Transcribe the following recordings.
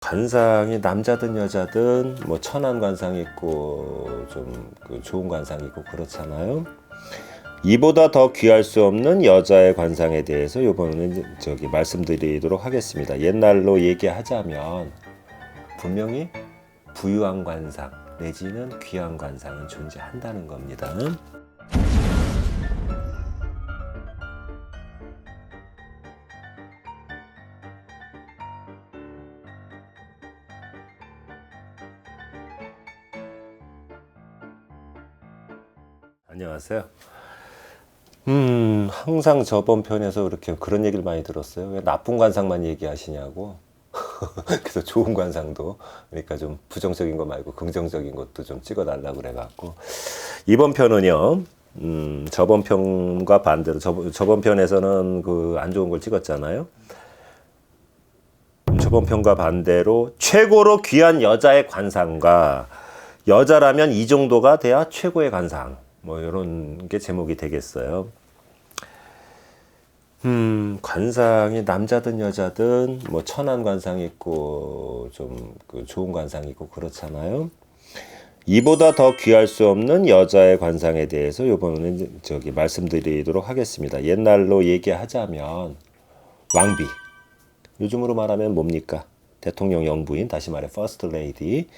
관상이 남자든 여자든 뭐 천한 관상이 있고 좀 좋은 관상이 있고 그렇잖아요. 이보다 더 귀할 수 없는 여자의 관상에 대해서 이번에는 말씀드리도록 하겠습니다. 옛날로 얘기하자면 분명히 부유한 관상 내지는 귀한 관상은 존재한다는 겁니다. 안녕하세요. 항상 저번 편에서 이렇게 그런 얘기를 많이 들었어요. 왜 나쁜 관상만 얘기하시냐고. 그래서 좋은 관상도, 그러니까 좀 부정적인 거 말고 긍정적인 것도 좀 찍어달라고 그래갖고. 이번 편은요, 저번 편과 반대로, 저번 편에서는 그 안 좋은 걸 찍었잖아요. 저번 편과 반대로 최고로 귀한 여자의 관상과 여자라면 이 정도가 돼야 최고의 관상. 뭐 이런 게 제목이 되겠어요. 관상이 남자든 여자든 뭐 천한 관상이 있고 좀 좋은 관상이 있고 그렇잖아요. 이보다 더 귀할 수 없는 여자의 관상에 대해서 이번에는 말씀드리도록 하겠습니다. 옛날로 얘기하자면 왕비, 요즘으로 말하면 뭡니까? 대통령 영부인, 다시 말해 퍼스트 레이디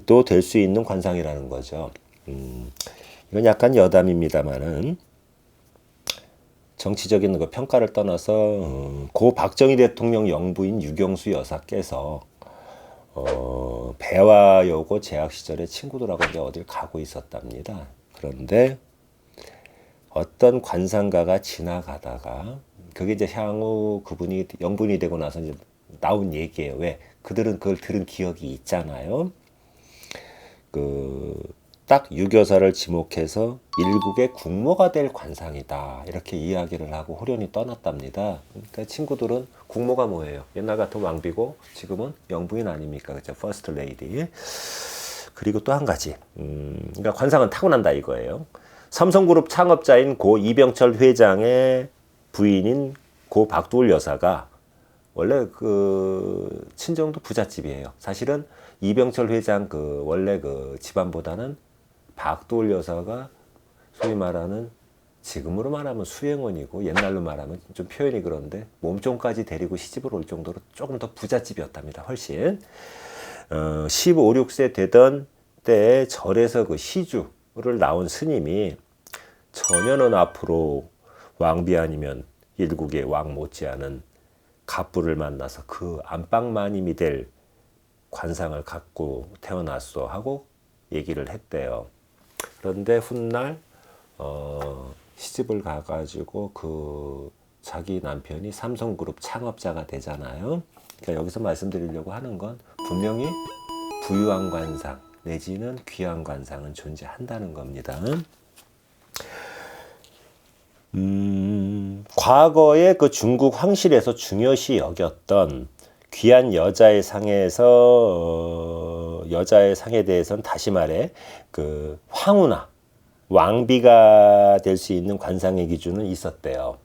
또 될 수 있는 관상이라는 거죠. 이건 약간 여담입니다만은 정치적인 그 평가를 떠나서 고 박정희 대통령 영부인 유경수 여사께서 배화여고 재학 시절에 친구들하고 이제 어딜 가고 있었답니다. 그런데 어떤 관상가가 지나가다가 그게 이제 향후 그분이 영부인이 되고 나서 이제 나온 얘기예요. 왜? 그들은 그걸 들은 기억이 있잖아요. 딱 유교사를 지목해서 일국의 국모가 될 관상이다 이렇게 이야기를 하고 호련히 떠났답니다. 그러니까 친구들은 국모가 뭐예요? 옛날 같은 왕비고 지금은 영부인 아닙니까? 그죠? 퍼스트 레이디. 그리고 또 한 가지, 그러니까 관상은 타고난다 이거예요. 삼성그룹 창업자인 고 이병철 회장의 부인인 고 박두울 여사가 원래 그 친정도 부잣집이에요. 사실은 이병철 회장 원래 그 집안보다는 박두울 여사가 소위 말하는 지금으로 말하면 수행원이고 옛날로 말하면 좀 표현이 그런데 몸종까지 데리고 시집을 올 정도로 조금 더 부잣집이었답니다. 훨씬 15, 16세 되던 때에 절에서 그 시주를 나온 스님이 처녀는 앞으로 왕비 아니면 일국의 왕 못지않은 갑부를 만나서 그 안방마님이 될 관상을 갖고 태어났어 하고 얘기를 했대요. 그런데 훗날 시집을 가가지고 그 자기 남편이 삼성그룹 창업자가 되잖아요. 그러니까 여기서 말씀드리려고 하는 건 분명히 부유한 관상 내지는 귀한 관상은 존재한다는 겁니다. 과거에 그 중국 황실에서 중요시 여겼던 귀한 여자의 상에서 여자의 상에 대해서는 다시 말해 그 황후나 왕비가 될 수 있는 관상의 기준은 있었대요.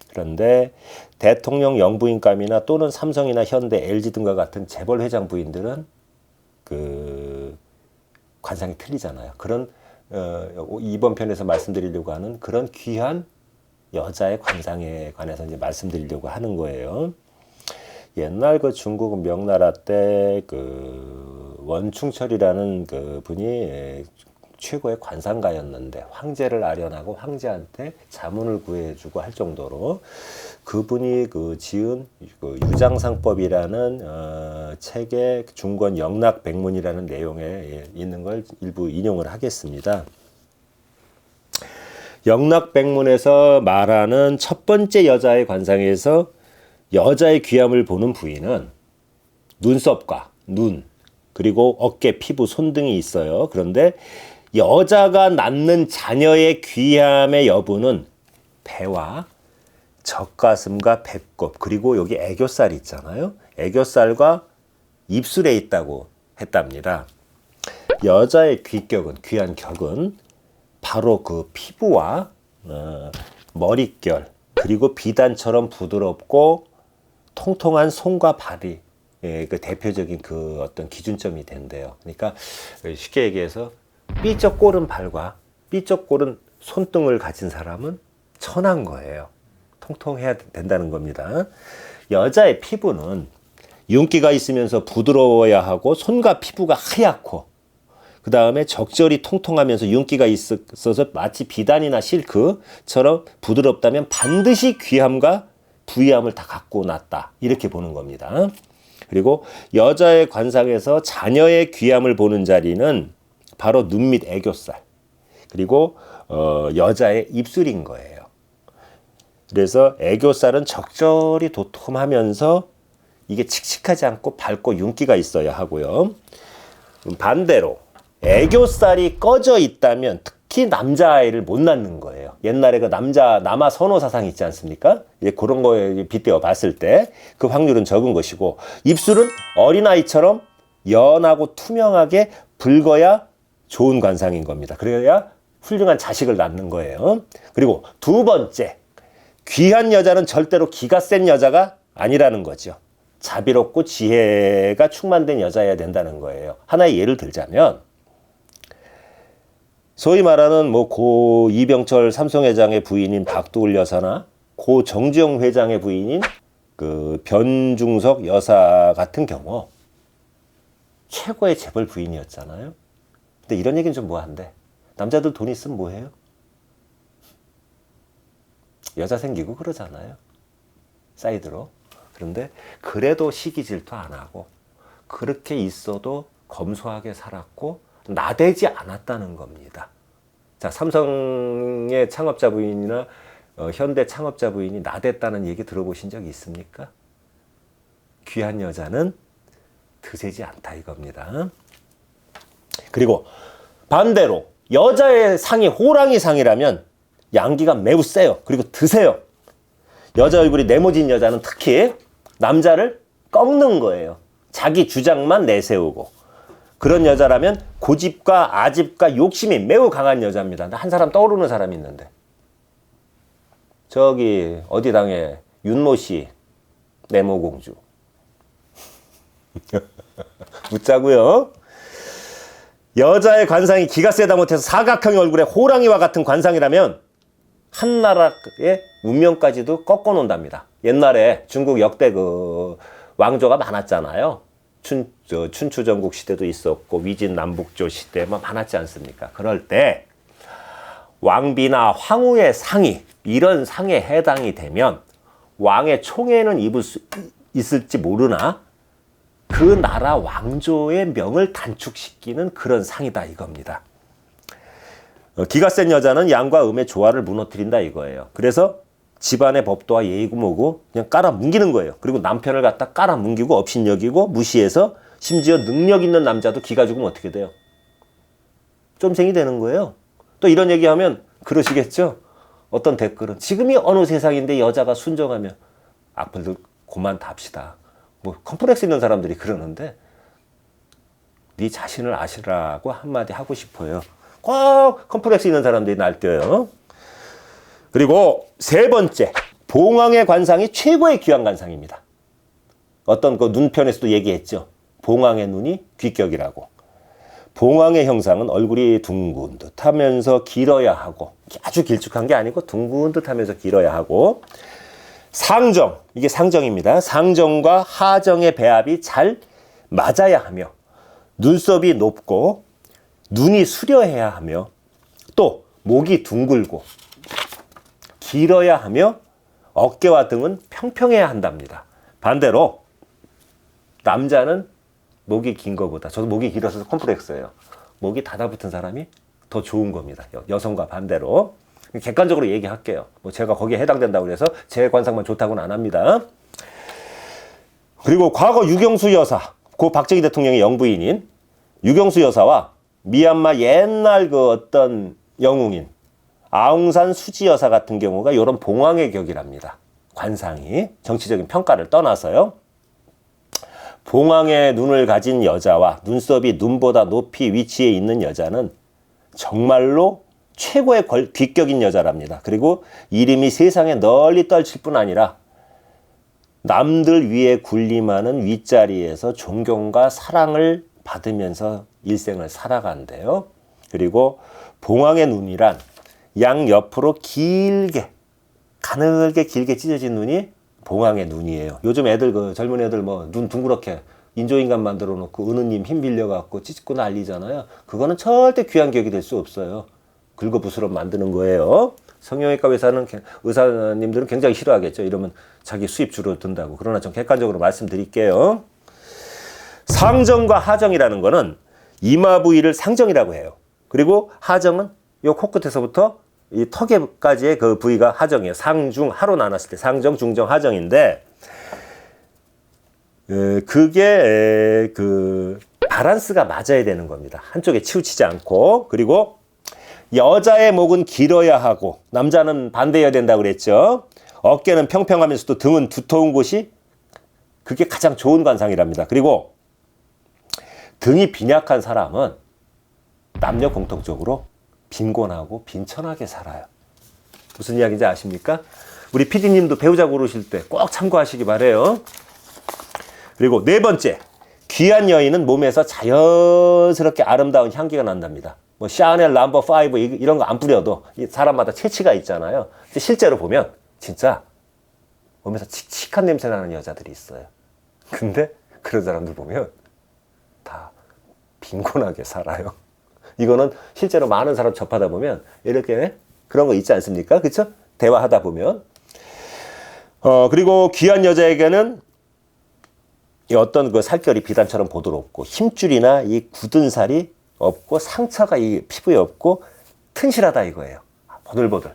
그런데 대통령 영부인감이나 또는 삼성이나 현대, LG 등과 같은 재벌 회장 부인들은 그 관상이 틀리잖아요. 그런 이번 편에서 말씀드리려고 하는 그런 귀한 여자의 관상에 관해서 이제 말씀드리려고 하는 거예요. 옛날 그 중국 명나라 때 그 원충철이라는 그 분이 최고의 관상가였는데 황제를 아련하고 황제한테 자문을 구해주고 할 정도로 그분이 그 지은 그 유장상법이라는 책의 중권 영락백문이라는 내용에 있는 걸 일부 인용을 하겠습니다. 영락백문에서 말하는 첫 번째 여자의 관상에서 여자의 귀함을 보는 부위는 눈썹과 눈, 그리고 어깨, 피부, 손 등이 있어요. 그런데 여자가 낳는 자녀의 귀함의 여부는 배와 젖가슴과 배꼽, 그리고 여기 애교살 있잖아요. 애교살과 입술에 있다고 했답니다. 여자의 귀격은, 귀한 격은 바로 그 피부와 머릿결, 그리고 비단처럼 부드럽고 통통한 손과 발이 예, 그 대표적인 그 어떤 기준점이 된대요. 그러니까 쉽게 얘기해서 B쪽 꼬른발과 B쪽 꼬른 손등을 가진 사람은 천한 거예요. 통통해야 된다는 겁니다. 여자의 피부는 윤기가 있으면서 부드러워야 하고 손과 피부가 하얗고 그 다음에 적절히 통통하면서 윤기가 있어서 마치 비단이나 실크처럼 부드럽다면 반드시 귀함과 부위함을 다 갖고 났다. 이렇게 보는 겁니다. 그리고 여자의 관상에서 자녀의 귀함을 보는 자리는 바로 눈 밑 애교살 그리고 여자의 입술인 거예요. 그래서 애교살은 적절히 도톰하면서 이게 칙칙하지 않고 밝고 윤기가 있어야 하고요. 반대로 애교살이 꺼져 있다면 특히 남자아이를 못 낳는 거예요. 옛날에 그 남아 선호 사상 있지 않습니까? 이제 그런 거에 빗대어 봤을 때 그 확률은 적은 것이고 입술은 어린아이처럼 연하고 투명하게 붉어야 좋은 관상인 겁니다. 그래야 훌륭한 자식을 낳는 거예요. 그리고 두 번째, 귀한 여자는 절대로 기가 센 여자가 아니라는 거죠. 자비롭고 지혜가 충만된 여자여야 된다는 거예요. 하나의 예를 들자면 소위 말하는 뭐 고 이병철 삼성회장의 부인인 박도울 여사나 고 정주영 회장의 부인인 그 변중석 여사 같은 경우 최고의 재벌 부인이었잖아요. 근데 이런 얘기는 좀 뭐한데 남자들 돈 있으면 뭐해요? 여자 생기고 그러잖아요. 사이드로. 그런데 그래도 시기 질투 안 하고 그렇게 있어도 검소하게 살았고 나대지 않았다는 겁니다. 자, 삼성의 창업자 부인이나 현대 창업자 부인이 나댔다는 얘기 들어보신 적 있습니까? 귀한 여자는 드세지 않다 이겁니다. 그리고 반대로 여자의 상이 호랑이 상이라면 양기가 매우 세요. 그리고 드세요. 여자 얼굴이 네모진 여자는 특히 남자를 꺾는 거예요. 자기 주장만 내세우고. 그런 여자라면 고집과 아집과 욕심이 매우 강한 여자입니다. 한 사람 떠오르는 사람이 있는데. 저기 어디 당에 윤모 씨 네모공주. 묻자고요. 여자의 관상이 기가 세다 못해서 사각형의 얼굴에 호랑이와 같은 관상이라면 한 나라의 운명까지도 꺾어 놓는답니다. 옛날에 중국 역대 그 왕조가 많았잖아요. 춘추전국 시대도 있었고 위진남북조 시대 뭐 많았지 않습니까? 그럴 때 왕비나 황후의 상이 이런 상에 해당이 되면 왕의 총애는 입을 수 있을지 모르나 그 나라 왕조의 명을 단축시키는 그런 상이다 이겁니다. 기가 센 여자는 양과 음의 조화를 무너뜨린다 이거예요. 그래서 집안의 법도와 예의고 뭐고 그냥 깔아뭉기는 거예요. 그리고 남편을 갖다 깔아뭉기고 업신여기고 무시해서 심지어 능력 있는 남자도 기가 죽으면 어떻게 돼요? 쫌생이 되는 거예요. 또 이런 얘기하면 그러시겠죠? 어떤 댓글은 지금이 어느 세상인데 여자가 순정하면 악플들 그만 답시다. 뭐 컴플렉스 있는 사람들이 그러는데 네 자신을 아시라고 한마디 하고 싶어요. 꼭 컴플렉스 있는 사람들이 날뛰어요. 그리고 세 번째, 봉황의 관상이 최고의 귀한 관상입니다. 어떤 그 눈편에서도 얘기했죠. 봉황의 눈이 귀격이라고. 봉황의 형상은 얼굴이 둥근 듯 하면서 길어야 하고 아주 길쭉한 게 아니고 둥근 듯 하면서 길어야 하고 상정, 이게 상정입니다. 상정과 하정의 배합이 잘 맞아야 하며 눈썹이 높고 눈이 수려해야 하며 또 목이 둥글고 길어야 하며 어깨와 등은 평평해야 한답니다. 반대로 남자는 목이 긴 것보다 저도 목이 길어서 컴플렉스예요. 목이 닫아붙은 사람이 더 좋은 겁니다. 여성과 반대로. 객관적으로 얘기할게요. 뭐 제가 거기에 해당된다고 해서 제 관상만 좋다고는 안 합니다. 그리고 과거 유경수 여사, 고 박정희 대통령의 영부인인 유경수 여사와 미얀마 옛날 그 어떤 영웅인 아웅산 수지 여사 같은 경우가 이런 봉황의 격이랍니다. 관상이 정치적인 평가를 떠나서요. 봉황의 눈을 가진 여자와 눈썹이 눈보다 높이 위치해 있는 여자는 정말로 최고의 귀격인 여자랍니다. 그리고 이름이 세상에 널리 떨칠 뿐 아니라 남들 위에 군림하는 윗자리에서 존경과 사랑을 받으면서 일생을 살아간대요. 그리고 봉황의 눈이란 양옆으로 길게 가늘게 길게 찢어진 눈이 봉황의 눈이에요. 요즘 애들 젊은 애들 뭐 눈 둥그렇게 인조인간 만들어 놓고 은우님 힘 빌려 갖고 찢고 난리잖아요. 그거는 절대 귀한 격이 될 수 없어요. 긁어부스럼 만드는 거예요. 성형외과 의사님들은 굉장히 싫어하겠죠. 이러면 자기 수입 줄어든다고. 그러나 좀 객관적으로 말씀드릴게요. 상정과 하정이라는 거는 이마 부위를 상정이라고 해요. 그리고 하정은 이 코끝에서부터 이 턱에까지의 그 부위가 하정이에요. 상중 하로 나눴을 때 상정, 중정, 하정인데 그게 그 밸런스가 맞아야 되는 겁니다. 한쪽에 치우치지 않고. 그리고 여자의 목은 길어야 하고 남자는 반대여야 된다고 그랬죠. 어깨는 평평하면서도 등은 두터운 곳이 그게 가장 좋은 관상이랍니다. 그리고 등이 빈약한 사람은 남녀 공통적으로 빈곤하고 빈천하게 살아요. 무슨 이야기인지 아십니까? 우리 PD님도 배우자 고르실 때 꼭 참고하시기 바래요. 그리고 네 번째, 귀한 여인은 몸에서 자연스럽게 아름다운 향기가 난답니다. 뭐 샤넬 넘버 5 이런 거 안 뿌려도 사람마다 체취가 있잖아요. 근데 실제로 보면 진짜 몸에서 칙칙한 냄새 나는 여자들이 있어요. 근데 그런 사람들 보면 다 빈곤하게 살아요. 이거는 실제로 많은 사람 접하다 보면 이렇게 그런 거 있지 않습니까? 그렇죠? 대화하다 보면. 그리고 귀한 여자에게는 이 어떤 그 살결이 비단처럼 보드럽고 힘줄이나 이 굳은 살이 없고 상처가 이 피부에 없고 튼실하다 이거예요. 보들보들.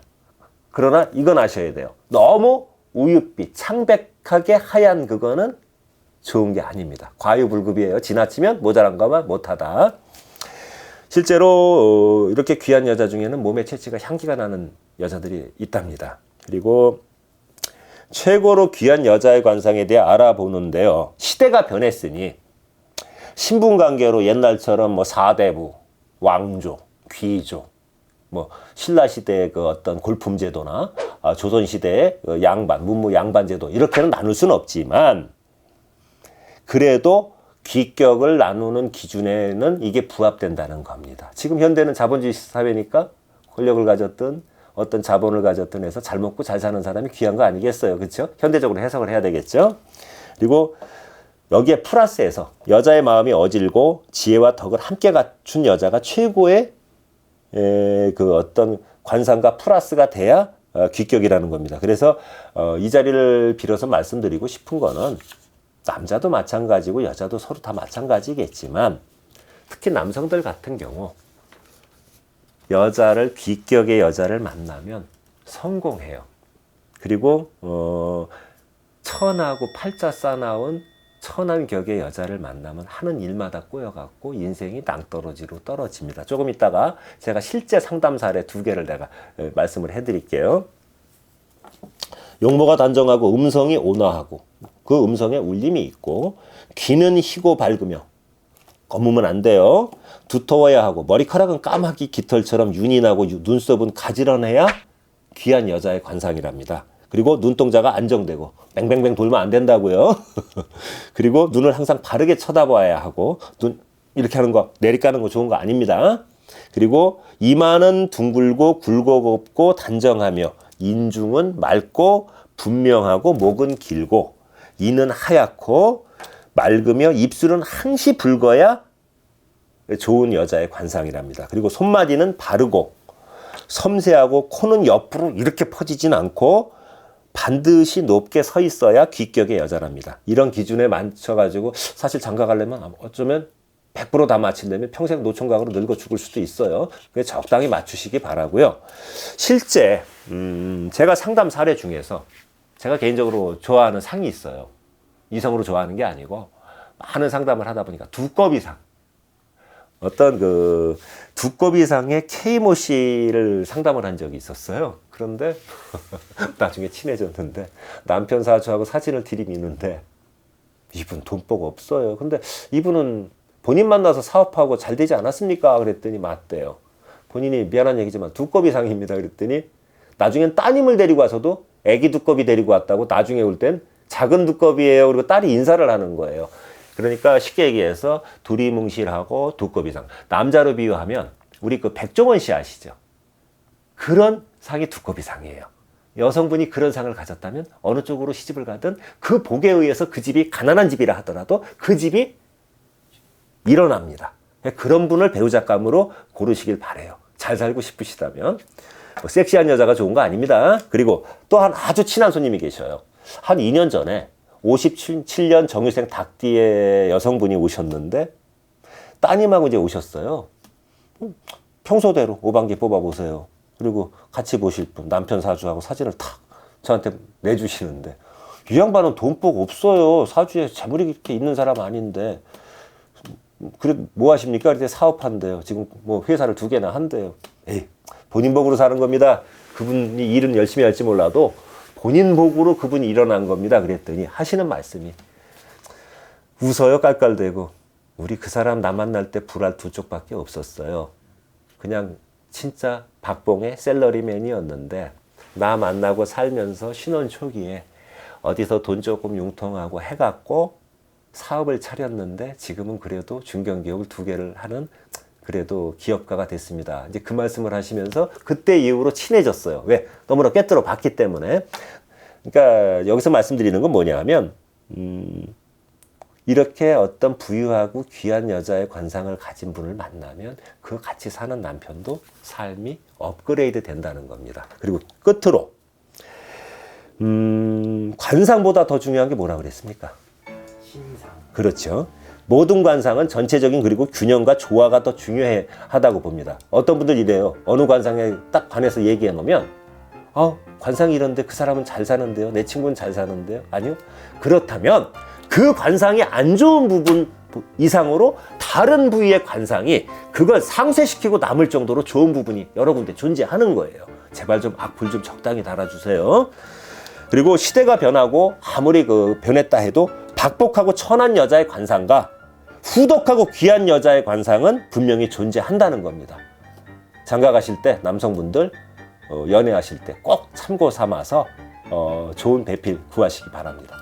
그러나 이건 아셔야 돼요. 너무 우윳빛, 창백하게 하얀 그거는 좋은 게 아닙니다. 과유불급이에요. 지나치면 모자란 거만 못하다. 실제로 이렇게 귀한 여자 중에는 몸의 체취가 향기가 나는 여자들이 있답니다. 그리고 최고로 귀한 여자의 관상에 대해 알아보는데요. 시대가 변했으니 신분관계로 옛날처럼 뭐 사대부, 왕조, 귀조, 뭐 신라 시대의 그 어떤 골품 제도나 조선 시대의 양반, 문무 양반 제도 이렇게는 나눌 수는 없지만 그래도 귀격을 나누는 기준에는 이게 부합된다는 겁니다. 지금 현대는 자본주의 사회니까 권력을 가졌든 어떤 자본을 가졌든 해서 잘 먹고 잘 사는 사람이 귀한 거 아니겠어요. 그렇죠? 현대적으로 해석을 해야 되겠죠. 그리고 여기에 플러스해서 여자의 마음이 어질고 지혜와 덕을 함께 갖춘 여자가 최고의 그 어떤 관상과 플러스가 돼야 귀격이라는 겁니다. 그래서 이 자리를 빌어서 말씀드리고 싶은 거는 남자도 마찬가지고 여자도 서로 다 마찬가지겠지만 특히 남성들 같은 경우 여자를 귀격의 여자를 만나면 성공해요. 그리고 천하고 팔자 싸나운 천한 격의 여자를 만나면 하는 일마다 꼬여갖고 인생이 낭떠러지로 떨어집니다. 조금 있다가 제가 실제 상담 사례 2개를 내가 말씀을 해드릴게요. 용모가 단정하고 음성이 온화하고 그 음성에 울림이 있고 귀는 희고 밝으며 검으면 안 돼요. 두터워야 하고 머리카락은 까마귀 깃털처럼 윤이 나고 눈썹은 가지런해야 귀한 여자의 관상이랍니다. 그리고 눈동자가 안정되고 뱅뱅뱅 돌면 안 된다고요. 그리고 눈을 항상 바르게 쳐다봐야 하고 눈 이렇게 하는 거 내리까는 거 좋은 거 아닙니다. 그리고 이마는 둥글고 굴곡없고 단정하며 인중은 맑고 분명하고 목은 길고 이는 하얗고 맑으며 입술은 항시 붉어야 좋은 여자의 관상이랍니다. 그리고 손마디는 바르고 섬세하고 코는 옆으로 이렇게 퍼지진 않고 반드시 높게 서 있어야 귀격의 여자랍니다. 이런 기준에 맞춰가지고 사실 장가 가려면 어쩌면 100% 다 맞추려면 평생 노총각으로 늙어 죽을 수도 있어요. 그래서 적당히 맞추시기 바라고요. 실제 제가 상담 사례 중에서 제가 개인적으로 좋아하는 상이 있어요. 이성으로 좋아하는 게 아니고 많은 상담을 하다 보니까 두꺼비상. 어떤 그 두꺼비상의 K모 씨를 상담을 한 적이 있었어요. 그런데 나중에 친해졌는데 남편 사주하고 사진을 들이미는데 이분 돈복 없어요. 근데 이분은 본인 만나서 사업하고 잘 되지 않았습니까? 그랬더니 맞대요. 본인이 미안한 얘기지만 두꺼비상입니다. 그랬더니 나중엔 따님을 데리고 와서도 애기 두꺼비 데리고 왔다고 나중에 올 땐 작은 두꺼비예요. 그리고 딸이 인사를 하는 거예요. 그러니까 쉽게 얘기해서 두리뭉실하고 두꺼비상. 남자로 비유하면 우리 그 백종원 씨 아시죠? 그런 상이 두꺼비상이에요. 여성분이 그런 상을 가졌다면 어느 쪽으로 시집을 가든 그 복에 의해서 그 집이 가난한 집이라 하더라도 그 집이 일어납니다. 그런 분을 배우자감으로 고르시길 바래요. 잘 살고 싶으시다면. 뭐 섹시한 여자가 좋은 거 아닙니다. 그리고 또 한 아주 친한 손님이 계셔요. 한 2년 전에 57년 정유생 닭띠의 여성분이 오셨는데 따님하고 이제 오셨어요. 평소대로 오방기 뽑아보세요. 그리고 같이 보실 분, 남편 사주하고 사진을 탁 저한테 내주시는데 이 양반은 돈복 없어요. 사주에 재물이 이렇게 있는 사람 아닌데 그래 뭐 하십니까? 그때 사업한대요. 지금 뭐 회사를 2개나 한대요. 에이, 본인 복으로 사는 겁니다. 그분이 일은 열심히 할지 몰라도 본인 복으로 그분이 일어난 겁니다. 그랬더니 하시는 말씀이 웃어요. 깔깔대고 우리 그 사람 나 만날 때 불알 2쪽밖에 없었어요. 그냥 진짜 박봉의 셀러리맨이었는데 나 만나고 살면서 신혼 초기에 어디서 돈 조금 융통하고 해갖고 사업을 차렸는데 지금은 그래도 중견기업을 2개를 하는 그래도 기업가가 됐습니다. 이제 그 말씀을 하시면서 그때 이후로 친해졌어요. 왜? 너무나 꿰뚫어 봤기 때문에. 그러니까 여기서 말씀드리는 건 뭐냐면 이렇게 어떤 부유하고 귀한 여자의 관상을 가진 분을 만나면 그 같이 사는 남편도 삶이 업그레이드 된다는 겁니다. 그리고 끝으로 관상보다 더 중요한 게 뭐라 그랬습니까? 신상. 그렇죠. 모든 관상은 전체적인 그리고 균형과 조화가 더 중요하다고 봅니다. 어떤 분들 이래요. 어느 관상에 딱 관해서 얘기해 놓으면 관상이 이런데 그 사람은 잘 사는데요. 내 친구는 잘 사는데요. 아니요. 그렇다면 그 관상이 안 좋은 부분 이상으로 다른 부위의 관상이 그걸 상쇄시키고 남을 정도로 좋은 부분이 여러 군데 존재하는 거예요. 제발 좀 악플 좀 적당히 달아주세요. 그리고 시대가 변하고 아무리 변했다 해도 박복하고 천한 여자의 관상과 후덕하고 귀한 여자의 관상은 분명히 존재한다는 겁니다. 장가 가실 때 남성분들 연애하실 때 꼭 참고 삼아서 좋은 배필 구하시기 바랍니다.